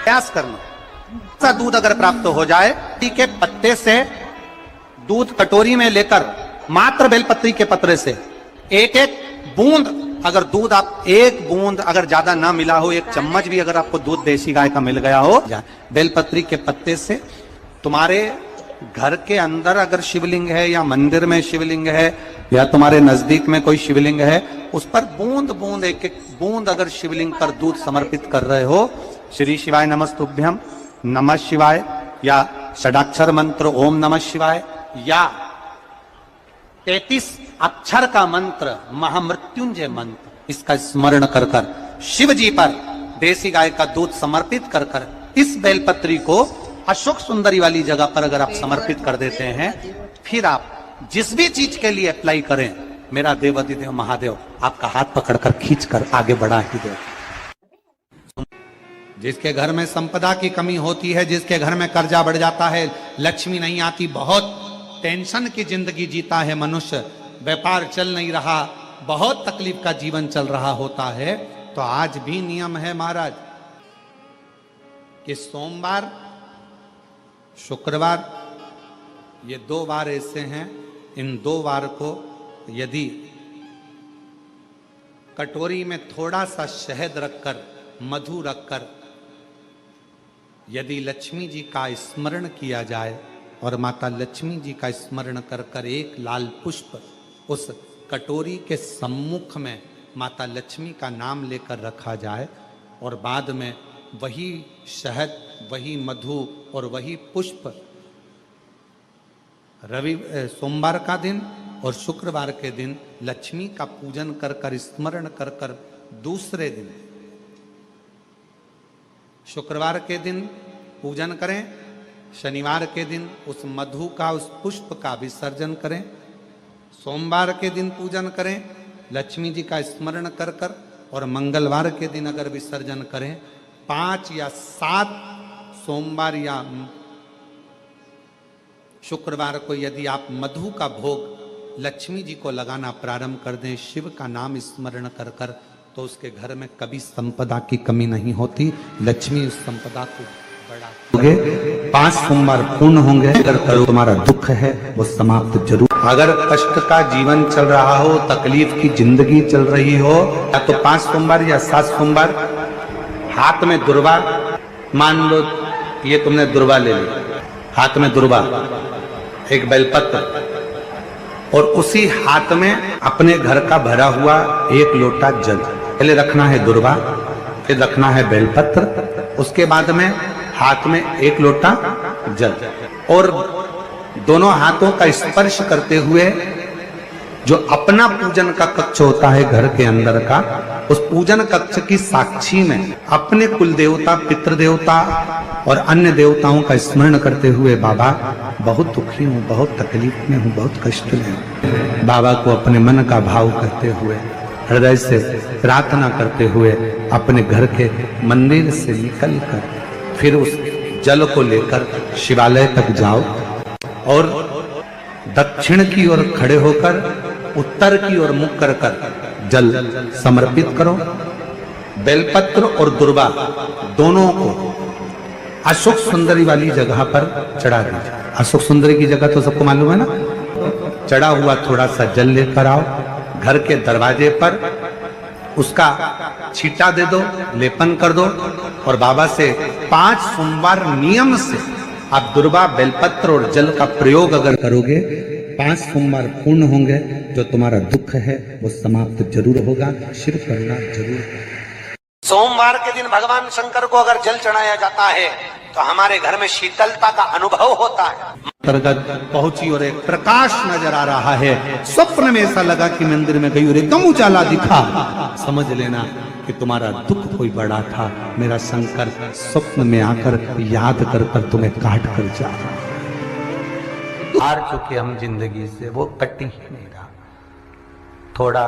प्रयास करना। ऐसा दूध अगर प्राप्त हो जाए, के पत्ते से दूध कटोरी में लेकर मात्र बेलपत्री के पत्रे से एक एक बूंद, अगर दूध आप एक बूंद अगर ज्यादा ना मिला हो, एक चम्मच भी अगर आपको दूध देसी गाय का मिल गया हो, बेलपत्री के पत्ते से तुम्हारे घर के अंदर अगर शिवलिंग है या मंदिर में शिवलिंग है या तुम्हारे नजदीक में कोई शिवलिंग है, उस पर बूंद बूंद एक एक बूंद अगर शिवलिंग पर दूध समर्पित कर रहे हो, श्री शिवाय नमस्तुभ्यम, नमः शिवाय या षडाक्षर मंत्र ओम नमः शिवाय या 33 अक्षर का मंत्र महामृत्युंजय मंत्र, इसका स्मरण कर कर शिव जी पर देसी गाय का दूध समर्पित कर कर इस बेलपत्री को अशोक सुंदरी वाली जगह पर अगर आप समर्पित कर देते हैं, फिर आप जिस भी चीज के लिए अप्लाई करें, मेरा देवाधिदेव महादेव आपका हाथ पकड़कर खींचकर आगे बढ़ा ही दे। जिसके घर में संपदा की कमी होती है, जिसके घर में कर्जा बढ़ जाता है, लक्ष्मी नहीं आती, बहुत टेंशन की जिंदगी जीता है मनुष्य, व्यापार चल नहीं रहा, बहुत तकलीफ का जीवन चल रहा होता है, तो आज भी नियम है महाराज कि सोमवार शुक्रवार ये 2 वार ऐसे हैं, इन 2 वार को यदि कटोरी में थोड़ा सा शहद रखकर, मधु रखकर यदि लक्ष्मी जी का स्मरण किया जाए और माता लक्ष्मी जी का स्मरण कर कर एक लाल पुष्प उस कटोरी के सम्मुख में माता लक्ष्मी का नाम लेकर रखा जाए और बाद में वही शहद, वही मधु और वही पुष्प सोमवार का दिन और शुक्रवार के दिन लक्ष्मी का पूजन कर कर, स्मरण कर कर, दूसरे दिन शुक्रवार के दिन पूजन करें, शनिवार के दिन उस मधु का, उस पुष्प का विसर्जन करें, सोमवार के दिन पूजन करें लक्ष्मी जी का स्मरण कर कर, और मंगलवार के दिन अगर विसर्जन करें, 5 या 7 सोमवार या शुक्रवार को यदि आप मधु का भोग लक्ष्मी जी को लगाना प्रारंभ कर दें, शिव का नाम स्मरण कर कर, तो उसके घर में कभी संपदा की कमी नहीं होती, लक्ष्मी उस संपदा को बढ़ाओगे। 5 सोमवार पूर्ण होंगे, अगर करो तुम्हारा दुख है वो समाप्त जरूर। अगर कष्ट का जीवन चल रहा हो, तकलीफ की जिंदगी चल रही हो, या तो 5 सोमवार या 7 सोमवार हाथ में दुर्वा, मान लो ये तुमने दुर्वा ले ली, हाथ में दुर्वा, एक बेलपत्र, और उसी हाथ में अपने घर का भरा हुआ 1 लोटा जल, पहले रखना है दुर्वा, फिर रखना है बेलपत्र, उसके बाद में हाथ में 1 लोटा जल, और दोनों हाथों का स्पर्श करते हुए जो अपना पूजन का कक्ष होता है घर के अंदर का, उस पूजन कक्ष की साक्षी में अपने कुल देवता, पितृ देवता और अन्य देवताओं का स्मरण करते हुए, बाबा बहुत दुखी हूँ, बहुत तकलीफ में हूँ, बहुत कष्ट में हूँ, बाबा को अपने मन का भाव करते हुए, हृदय से प्रार्थना करते हुए अपने घर के मंदिर से निकल कर फिर उस जल को लेकर शिवालय तक जाओ और दक्षिण की ओर खड़े होकर उत्तर की ओर मुख कर कर जल समर्पित करो। बेलपत्र और दुर्वा दोनों को अशोक सुंदरी वाली जगह पर चढ़ा दीजिए। अशोक सुंदरी की जगह तो सबको मालूम है ना। चढ़ा हुआ थोड़ा सा जल लेकर आओ, घर के दरवाजे पर उसका छींटा दे दो, लेपन कर दो, और बाबा से 5 सोमवार नियम से आप दुर्वा, बेलपत्र और जल का प्रयोग अगर करोगे, 5 सोमवार पूर्ण होंगे, जो तुम्हारा दुख है वो समाप्त जरूर होगा, शिव करुणा जरूर। सोमवार के दिन भगवान शंकर को अगर जल चढ़ाया जाता है तो हमारे घर में शीतलता का अनुभव होता है। अंतर्गत पहुंची और एक प्रकाश नजर आ रहा है। स्वप्न में ऐसा लगा कि मंदिर में गई और एकदम उजाला दिखा, समझ लेना कि तुम्हारा दुख कोई बड़ा था। मेरा शंकर स्वप्न में आकर याद कर कर तुम्हें काट कर जा हार चुके हम जिंदगी से, वो कटी ही नहीं रहा। थोड़ा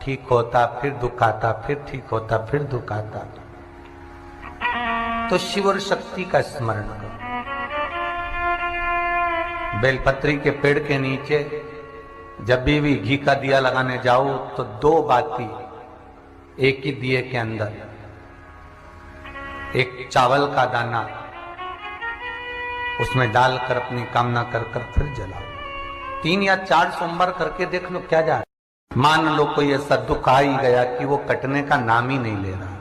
ठीक होता फिर दुख आता, फिर ठीक होता फिर दुख आता। तो शिव और शक्ति का स्मरण करो। बेलपत्री के पेड़ के नीचे जब भी घी का दिया लगाने जाओ तो 2 बाती एक ही दिए के अंदर एक चावल का दाना उसमें डालकर अपनी कामना कर कर फिर जलाओ। 3 या 4 सोमवार करके देख लो क्या जा रहा है। मान लो कोई ऐसा दुख आ ही गया कि वो कटने का नाम ही नहीं ले रहा।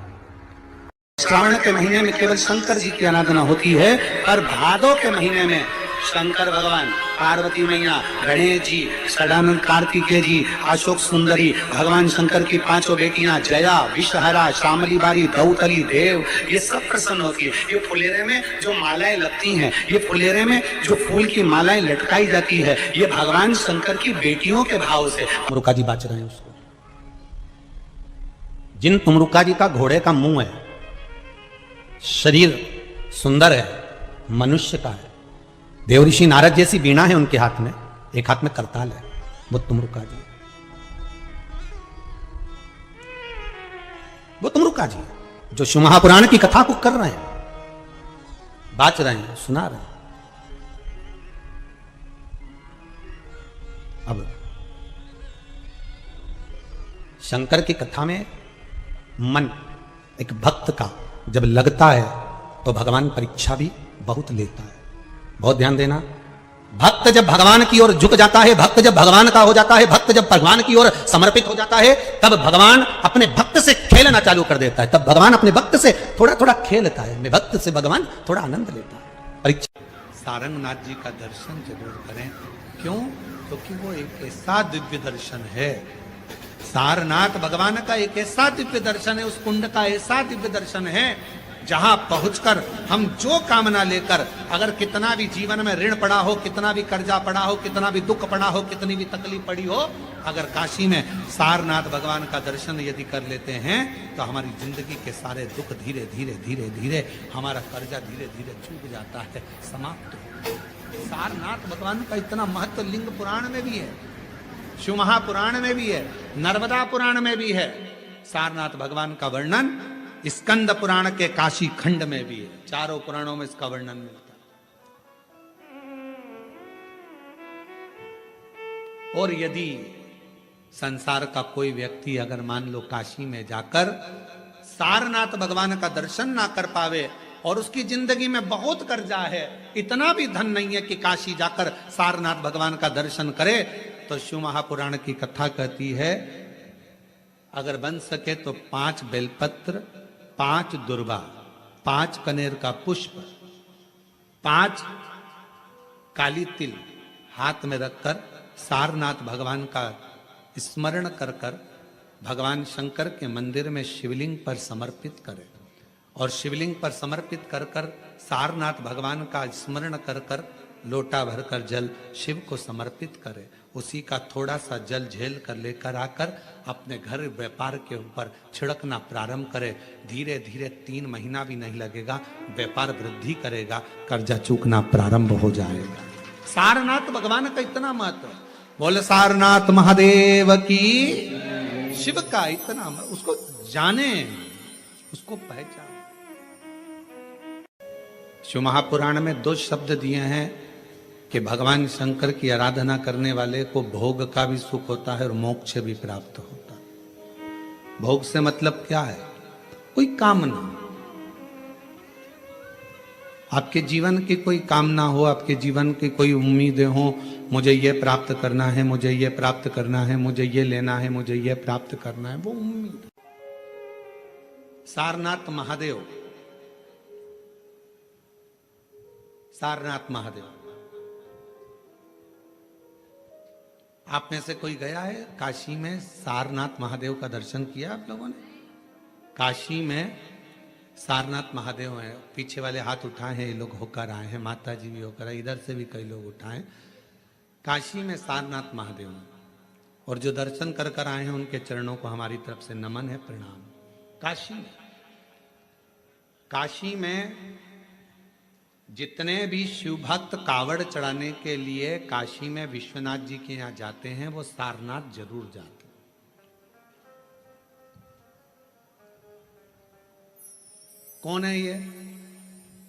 श्रावण के महीने में केवल शंकर जी की आराधना होती है, और भादों के महीने में शंकर भगवान, पार्वती मैया, गणेश जी, सदानंद कार्तिकेय जी, अशोक सुंदरी, भगवान शंकर की 5 बेटियां जया, विषहरा, श्यामली बारी, दौतली, देव, ये सब प्रसन्न होती है। ये फुलेरे में जो मालाएं लगती हैं, ये फुलेरे में जो फूल की मालाएं लटकाई जाती है, ये भगवान शंकर की बेटियों के भाव से तुमरुका जी बाच रहे हैं उसको। जिन तुमरुका जी का घोड़े का मुंह है, शरीर सुंदर है, मनुष्य का है, देव ऋषि नारद जैसी बीणा है उनके हाथ में, एक हाथ में करताल है, वो तुमरुका जी, वो तुमरुका जी जो शिव महापुराण की कथा को कर रहे हैं, बाच रहे हैं, सुना रहे हैं। अब शंकर की कथा में मन एक भक्त का जब लगता है तो भगवान परीक्षा भी बहुत लेता है। बहुत ध्यान देना, भक्त जब भगवान की ओर झुक जाता है, भक्त जब भगवान का हो जाता है, भक्त जब भगवान की ओर समर्पित हो जाता है, तब भगवान अपने भक्त से खेलना चालू कर देता है। तब भगवान अपने भक्त से थोड़ा थोड़ा खेलता है, अपने भक्त से भगवान थोड़ा आनंद लेता है। परीक्षा सारंगनाथ जी का दर्शन जरूर करें। क्यों? क्योंकि वो एक ऐसा दिव्य दर्शन है, सारनाथ भगवान का एक ऐसा दिव्य दर्शन है, उस कुंड का ऐसा दिव्य दर्शन है जहां पहुंचकर हम जो कामना लेकर, अगर कितना भी जीवन में ऋण पड़ा हो, कितना भी कर्जा पड़ा हो, कितना भी दुख पड़ा हो, कितनी भी तकलीफ पड़ी हो, अगर काशी में सारनाथ भगवान का दर्शन यदि कर लेते हैं तो हमारी जिंदगी के सारे दुख धीरे धीरे धीरे धीरे, हमारा कर्जा धीरे धीरे चूक जाता है, समाप्त हो। सारनाथ भगवान का इतना महत्व लिंग पुराण में भी है, शिव महापुराण में भी है, नर्मदा पुराण में भी है। सारनाथ भगवान का वर्णन स्कंद पुराण के काशी खंड में भी है, चारों पुराणों में इसका वर्णन मिलता है। और यदि संसार का कोई व्यक्ति अगर मान लो काशी में जाकर सारनाथ भगवान का दर्शन ना कर पावे और उसकी जिंदगी में बहुत कर्जा है, इतना भी धन नहीं है कि काशी जाकर सारनाथ भगवान का दर्शन करे, तो शिव महापुराण की कथा कहती है अगर बन सके तो 5 बेलपत्र, 5 दुर्वा, 5 कनेर का पुष्प, 5 काली तिल हाथ में रखकर सारनाथ भगवान का स्मरण कर कर भगवान शंकर के मंदिर में शिवलिंग पर समर्पित करें, और शिवलिंग पर समर्पित कर कर सारनाथ भगवान का स्मरण कर कर लोटा भरकर जल शिव को समर्पित करें। उसी का थोड़ा सा जल झेल कर लेकर आकर अपने घर व्यापार के ऊपर छिड़कना प्रारंभ करे। धीरे धीरे 3 महीना भी नहीं लगेगा, व्यापार वृद्धि करेगा, कर्जा चूकना प्रारंभ हो जाएगा। सारनाथ भगवान का इतना महत्व, बोले सारनाथ महादेव की, शिव का इतना, उसको जाने, उसको पहचान। शिव महापुराण में 2 शब्द दिए हैं कि भगवान शंकर की आराधना करने वाले को भोग का भी सुख होता है और मोक्ष भी प्राप्त होता है। भोग से मतलब क्या है? कोई कामना, आपके जीवन की कोई कामना हो, आपके जीवन की कोई उम्मीदें हो, मुझे ये प्राप्त करना है, मुझे ये प्राप्त करना है, मुझे ये लेना है, मुझे ये प्राप्त करना है, वो उम्मीद। सारनाथ महादेव, सारनाथ महादेव, आप में से कोई गया है काशी में? सारनाथ महादेव का दर्शन किया आप लोगों ने? काशी में सारनाथ महादेव हैं, पीछे वाले हाथ उठाए हैं, ये लोग होकर आए हैं, माता जी भी होकर आए, इधर से भी कई लोग उठाए। काशी में सारनाथ महादेव हैं, और जो दर्शन कर कर आए हैं उनके चरणों को हमारी तरफ से नमन है, प्रणाम। काशी में जितने भी शिव भक्त कावड़ चढ़ाने के लिए काशी में विश्वनाथ जी के यहाँ जाते हैं, वो सारनाथ जरूर जाते हैं। कौन है ये?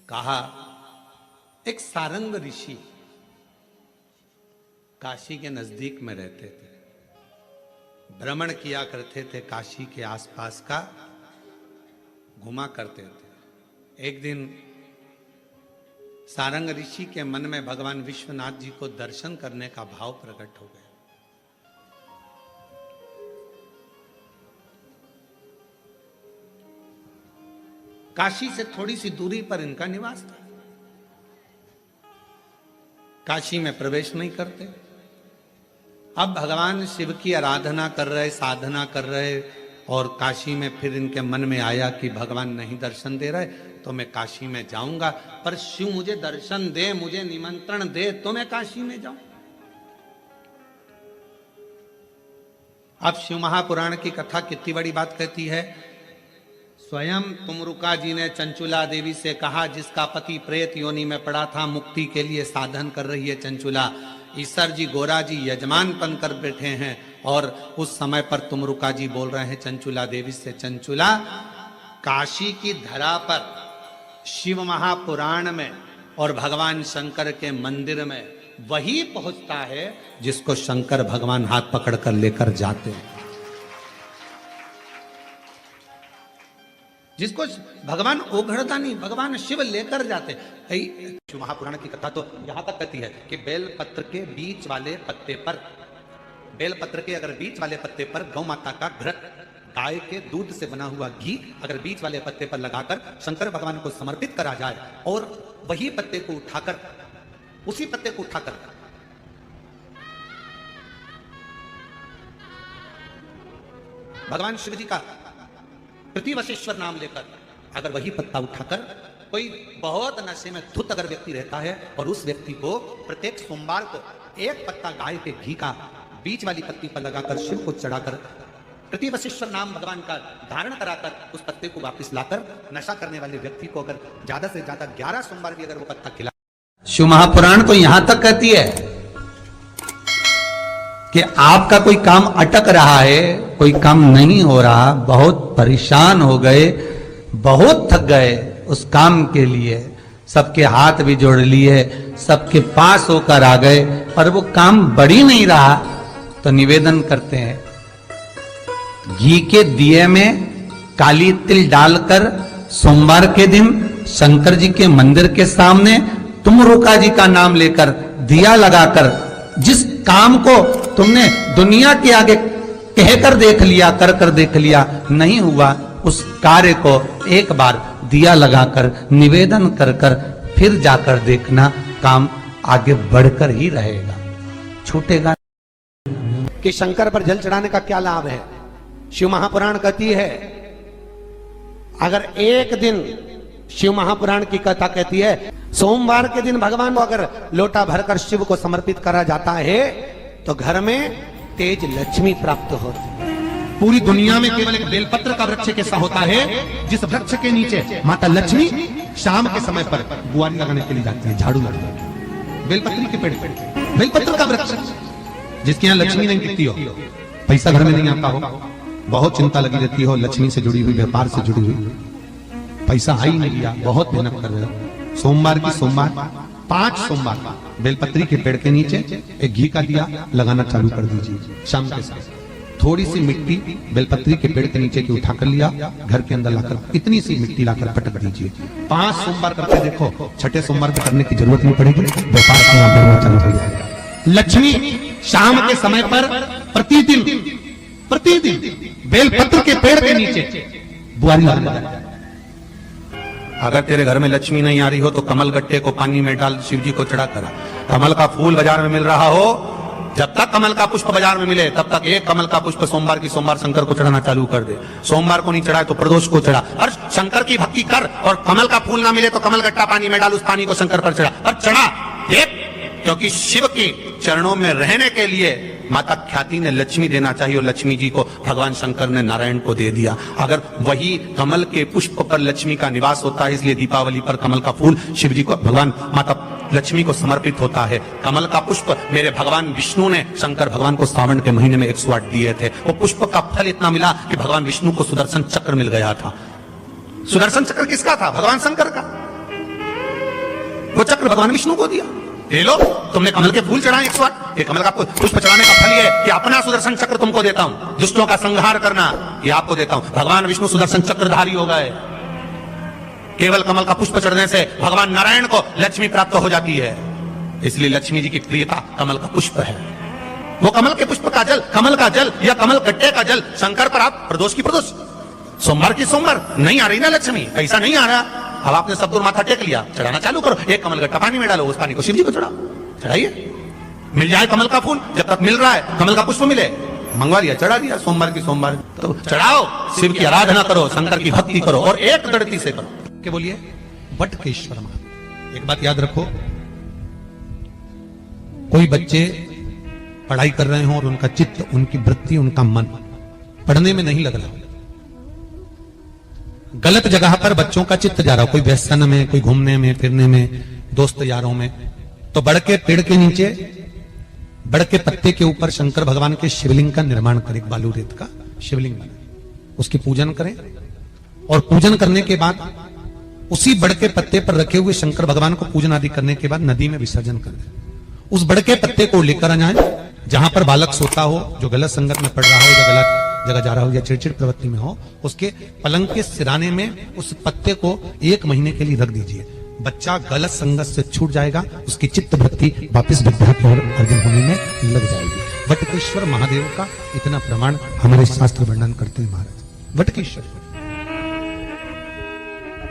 कहा एक सारंग ऋषि काशी के नजदीक में रहते थे, भ्रमण किया करते थे, काशी के आसपास का घुमा करते थे। एक दिन सारंग ऋषि के मन में भगवान विश्वनाथ जी को दर्शन करने का भाव प्रकट हो गया। काशी से थोड़ी सी दूरी पर इनका निवास था। काशी में प्रवेश नहीं करते। अब भगवान शिव की आराधना कर रहे, साधना कर रहे, और काशी में फिर इनके मन में आया कि भगवान नहीं दर्शन दे रहे तो मैं काशी में जाऊंगा, पर शिव मुझे दर्शन दे, मुझे निमंत्रण दे तो मैं काशी में जाऊं। अब शिव महापुराण की कथा कितनी बड़ी बात कहती है। स्वयं तुमरुका जी ने चंचुला देवी से कहा, जिसका पति प्रेत योनि में पड़ा था, मुक्ति के लिए साधन कर रही है चंचुला। ईसर जी, गोरा जी यजमान बन कर बैठे हैं, और उस समय पर तुमरुका जी बोल रहे हैं चंचुला देवी से, चंचुला, काशी की धरा पर शिव महापुराण में और भगवान शंकर के मंदिर में वही पहुंचता है जिसको शंकर भगवान हाथ पकड़कर लेकर जाते हैं, जिसको भगवान ओघड़ता नहीं, भगवान शिव लेकर जाते। शिव महापुराण की कथा तो यहां तक कहती है कि बेलपत्र के बीच वाले पत्ते पर, बेलपत्र के अगर बीच वाले पत्ते पर गौ माता का घृत, गाय के दूध से बना हुआ घी अगर बीच वाले पत्ते पर लगाकर शंकर भगवान को समर्पित करा जाए, और वही पत्ते को उठाकर, उसी पत्ते को उठाकर भगवान शिव जी का प्रतिवशेश्वर नाम लेकर, अगर वही पत्ता उठाकर कोई बहुत नशे में धुत अगर व्यक्ति रहता है और उस व्यक्ति को प्रत्येक सोमवार को एक पत्ता गाय के घी का बीच वाली पत्ती पर लगाकर शिव को चढ़ाकर प्रतिवशेश्वर नाम भगवान का धारण कराकर उस पत्ते को वापस लाकर नशा करने वाले व्यक्ति को अगर ज्यादा से ज्यादा 11 सोमवार भी अगर वो पत्ता खिला। शिव महापुराण तो यहां तक कहती है कि आपका कोई काम अटक रहा है, कोई काम नहीं हो रहा, बहुत परेशान हो गए, बहुत थक गए उस काम के लिए, सबके हाथ भी जोड़ लिए, सबके पास होकर आ गए, पर वो काम बढ़ ही नहीं रहा, तो निवेदन करते हैं, घी के दिए में काली तिल डालकर सोमवार के दिन शंकर जी के मंदिर के सामने तुमरुका जी का नाम लेकर दिया लगाकर, जिस काम को तुमने दुनिया के आगे कहकर देख लिया, कर कर देख लिया, नहीं हुआ, उस कार्य को एक बार दिया लगाकर निवेदन कर कर फिर जाकर देखना, काम आगे बढ़कर ही रहेगा, छूटेगा। कि शंकर पर जल चढ़ाने का क्या लाभ है। शिव महापुराण कहती है, अगर एक दिन, शिव महापुराण की कथा कहती है, सोमवार के दिन भगवान को अगर लोटा भरकर शिव को समर्पित करा जाता है तो घर में तेज लक्ष्मी प्राप्त होती है। पूरी दुनिया में केवल एक बेलपत्र का वृक्ष कैसा होता है, जिस वृक्ष के नीचे माता लक्ष्मी शाम के समय पर बुआरी लगाने के लिए जाती है, झाड़ू लगाती है। बेलपत्री के पेड़, बेलपत्र का वृक्ष, जिसके यहाँ लक्ष्मी नहीं टिकती हो, पैसा घर में नहीं आता हो, बहुत चिंता लगी रहती हो, लक्ष्मी से जुड़ी हुई, व्यापार से जुड़ी हुई, पैसा आ ही नहीं गया, बहुत मेहनत कर रहे हो, सोमवार की सोमवार 5 सोमवार बेलपत्री के पेड़ के नीचे एक घी का दिया लगाना चालू कर दीजिए। शाम के साथ थोड़ी सी मिट्टी बेलपत्री के पेड़ के नीचे की उठाकर लिया, घर के अंदर लाकर इतनी सी मिट्टी लाकर पटक दीजिए। 5 सोमवार करके देखो, छठे सोमवार पे करने की जरूरत नहीं पड़ेगी, व्यापार का चालू हो जाएगा। लक्ष्मी शाम के समय पर प्रतिदिन बेलपत्र के पेड़ के नीचे बुआरी लगाना। अगर तेरे घर में लक्ष्मी नहीं आ रही हो तो कमल गट्टे को पानी में डाल शिव जी को चढ़ा कर, कमल का फूल बाजार में मिल रहा हो, जब तक कमल का पुष्प बाजार में मिले तब तक एक कमल का पुष्प सोमवार की सोमवार शंकर को चढ़ाना चालू कर दे। सोमवार को नहीं चढ़ाए तो प्रदोष को चढ़ा, और शंकर की भक्ति कर, और कमल का फूल ना मिले तो कमल गट्टा पानी में डाल, उस पानी को शंकर पर चढ़ा, और चढ़ा देख, क्योंकि शिव के चरणों में रहने के लिए माता ख्याति ने लक्ष्मी देना चाहिए, और लक्ष्मी जी को भगवान शंकर ने नारायण को दे दिया। अगर वही कमल के पुष्प पर लक्ष्मी का निवास होता है, इसलिए दीपावली पर कमल का फूल शिव जी को, भगवान माता लक्ष्मी को समर्पित होता है। कमल का पुष्प मेरे भगवान विष्णु ने शंकर भगवान को सावन के महीने में 108 दिए थे। वो पुष्प का फल इतना मिला कि भगवान विष्णु को सुदर्शन चक्र मिल गया था। सुदर्शन चक्र किसका था? भगवान शंकर का। वो चक्र भगवान विष्णु को दिया। ले लो, तुमने कमल के फूल चढ़ाए 108, ये कमल का पुष्प चढ़ाने का फल ये है कि अपना सुदर्शन चक्र तुमको देता हूं, दुष्टों का संहार करना ये आपको देता हूं। भगवान विष्णु सुदर्शन चक्रधारी हो गए। केवल कमल का पुष्प चढ़ने से भगवान नारायण को लक्ष्मी प्राप्त हो जाती है। इसलिए लक्ष्मी जी की प्रियता कमल का पुष्प है। वो कमल के पुष्प का जल, कमल का जल या कमल गड्ढे का जल शंकर पर आप प्रदोष की प्रदोष, सोमवार की सोमवार नहीं आ रही ना लक्ष्मी, कैसा नहीं आ रहा। अब आपने सब दूर माथा टेक लिया, चढ़ाना चालू करो। एक कमल गट्टा पानी में डालो, उस पानी को शिव जी को चढ़ाओ, चढ़ाइए। मिल जाए कमल का फूल, जब तक मिल रहा है कमल का पुष्प मिले, मंगवा लिया, चढ़ा दिया। सोमवार की सोमवार तो चढ़ाओ, शिव की आराधना करो, शंकर की भक्ति करो और एक दृढ़ता से करो। क्या बोलिए? वटकेश्वर महादेव। एक बात याद रखो, कोई बच्चे पढ़ाई कर रहे हो और उनका चित्त, उनकी वृत्ति, उनका मन पढ़ने में नहीं लग रहा, गलत जगह पर बच्चों का चित्त जा रहा हो, कोई व्यसन में, कोई घूमने में फिरने में, दोस्त यारों में, तो बड़ के पेड़ के नीचे, बड़ के पत्ते के ऊपर शंकर भगवान के शिवलिंग का निर्माण करें, बालू रेत का शिवलिंग बनाए, उसकी पूजन करें और पूजन करने के बाद उसी बड़ के पत्ते पर रखे हुए शंकर भगवान को पूजन आदि करने के बाद नदी में विसर्जन कर दें। उस बड़ के पत्ते को लेकर आ जाए, जहां पर बालक सोता हो, जो गलत संगत में पड़ रहा हो या गलत जगह जा रहा हो या चिड़चिड़ प्रवृत्ति में हो, उसके पलंग के सिराने में उस पत्ते को 1 महीने के लिए रख दीजिए। बच्चा गलत संगत से छूट जाएगा, उसकी चित्त वृत्ति वापस विद्या की ओर अर्जन होने में लग जाएगी। वटकेश्वर महादेव का इतना प्रमाण हमारे शास्त्र वर्णन करते हैं महाराज। वटकेश्वर,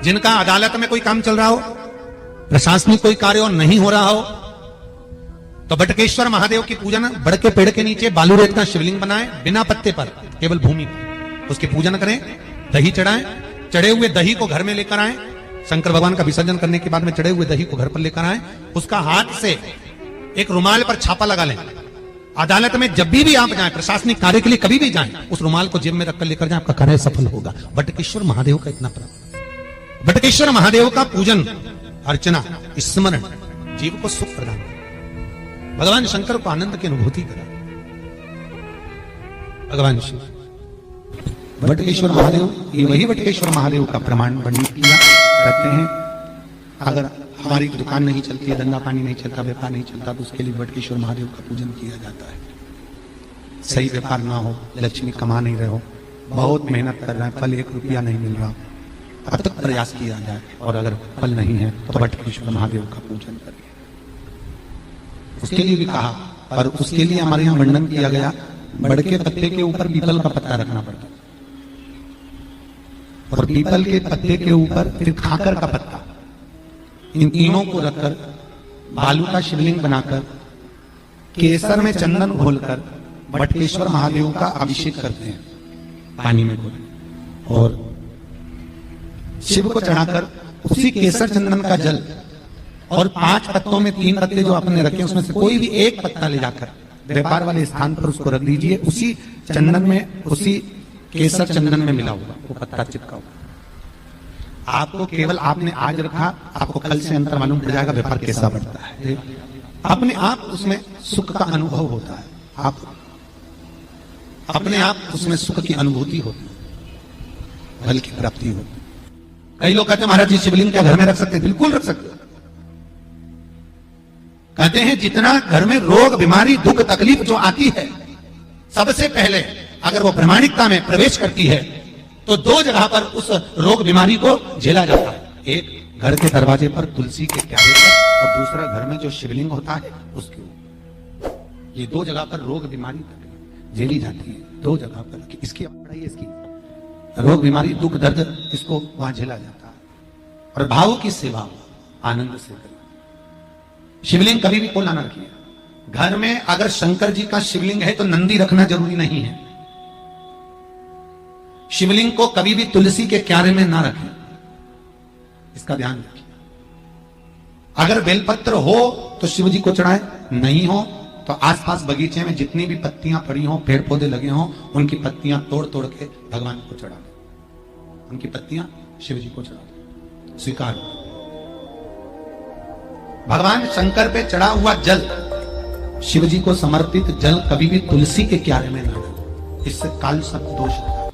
जिनका अदालत में कोई काम चल रहा हो, प्रशासनिक कोई कार्य नहीं हो रहा हो, तो वटकेश्वर महादेव की पूजन बड़ के पेड़ के नीचे बालू रेत का शिवलिंग बनाए, बिना पत्ते पर, केवल भूमि पर, उसकी पूजन करें, दही चढ़ाएं, चढ़े हुए दही को घर में लेकर आए, शंकर भगवान का विसर्जन करने के बाद में चढ़े हुए दही को घर पर लेकर आए, उसका हाथ से एक रुमाल पर छापा लगा लें। अदालत में जब भी आप जाएं, प्रशासनिक कार्य के लिए कभी भी जाएं, उस रुमाल को जेब में रखकर लेकर जाएं, आपका कार्य सफल होगा। वटकेश्वर महादेव का इतना प्रभाव। वटकेश्वर महादेव का पूजन, अर्चना, स्मरण जीव को सुख प्रदान करता, भगवान शंकर को आनंद की अनुभूति करा। भगवान शिव वटकेश्वर महादेव, ये वही वटकेश्वर महादेव का प्रमाण वर्णित किया। कहते हैं अगर हमारी दुकान नहीं चलती है, धंधा पानी नहीं चलता, व्यापार नहीं चलता, तो उसके लिए वटकेश्वर महादेव का पूजन किया जाता है। सही व्यापार ना हो, लक्ष्मी कमा नहीं रहे हो, बहुत मेहनत कर रहे हैं, फल 1 रुपया नहीं मिल रहा, अब तक प्रयास किया जाए, और अगर फल नहीं है तो वटकेश्वर महादेव का पूजन करिए। उसके लिए भी कहा, और उसके लिए हमारे यहां वर्णन किया गया, बड़ के पत्ते के ऊपर पीपल का पत्ता रखना पड़ता, और पीपल के पत्ते के ऊपर फिर खाकर का पत्ता, इन तीनों को रखकर बालू का शिवलिंग बनाकर केसर में चंदन घोलकर वटकेश्वर महादेव का अभिषेक करते हैं पानी में घोल, और शिव को चढ़ाकर उसी केसर चंदन का जल और 5 पत्तों में 3 पत्ते जो आपने रखे, उसमें से कोई भी एक पत्ता ले जाकर व्यापार वाले स्थान पर उसको रख दीजिए। उसी चंदन में, उसी केसर चंदन में मिला हुआ वो पत्ता चिपका हुआ। आपको केवल आपने आज रखा, आपको कल से अंतर मालूम पड़ जाएगा व्यापार कैसा बढ़ता है। अपने आप उसमें सुख का अनुभव होता है, आप अपने आप उसमें सुख की अनुभूति होती है, फल की प्राप्ति होती है। कई लोग कहते हैं महाराज जी शिवलिंग क्या घर में रख सकते? बिल्कुल रख सकते। कहते हैं जितना घर में रोग, बीमारी, दुख, तकलीफ जो आती है, सबसे पहले अगर वो प्रामाणिकता में प्रवेश करती है तो 2 जगह पर उस रोग बीमारी को झेला जाता है। एक घर के दरवाजे पर तुलसी के क्यारे पर, और दूसरा घर में जो शिवलिंग होता है उसके ऊपर। ये 2 जगह पर रोग बीमारी झेली जाती है, 2 जगह पर। इसकी पढ़ाई, इसकी रोग बीमारी, दुख, दर्द, इसको वहां झेला जाता है। और भाव की सेवा आनंद से करें। शिवलिंग कभी भी खोला ना रखिए। घर में अगर शंकर जी का शिवलिंग है तो नंदी रखना जरूरी नहीं है। शिवलिंग को कभी भी तुलसी के क्यारे में ना रखें, इसका ध्यान रखिए। अगर बेलपत्र हो तो शिव जी को चढ़ाए, नहीं हो तो आसपास बगीचे में जितनी भी पत्तियां पड़ी हो, पेड़ पौधे लगे हो, उनकी पत्तियां तोड़ तोड़ के भगवान को चढ़ा दें। उनकी पत्तियां शिव जी को चढ़ा दें, स्वीकार। भगवान शंकर पे चढ़ा हुआ जल, शिव जी को समर्पित जल कभी भी तुलसी के क्यारे में ना डालें, इससे काल सब दोष होता है।